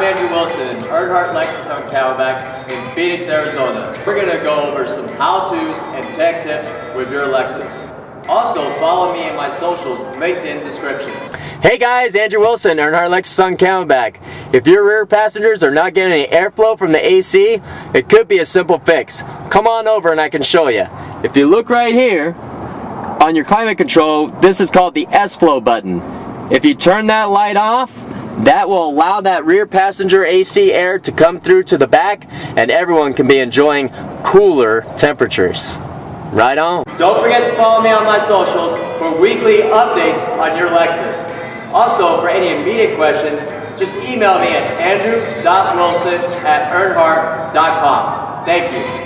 Andrew Wilson, Earnhardt Lexus on Camelback in Phoenix, Arizona. We're going to go over some how-tos and tech tips with your Lexus. Also, follow me in my socials linked in descriptions. Hey guys, Andrew Wilson, Earnhardt Lexus on Camelback. If your rear passengers are not getting any airflow from the AC, it could be a simple fix. Come on over and I can show you. If you look right here, on your climate control, this is called the S-Flow button. If you turn that light off, that will allow that rear passenger AC air to come through to the back and everyone can be enjoying cooler temperatures. Right on. Don't forget to follow me on my socials for weekly updates on your Lexus. Also, for any immediate questions, just email me at andrew.wilson@earnhardt.com. Thank you.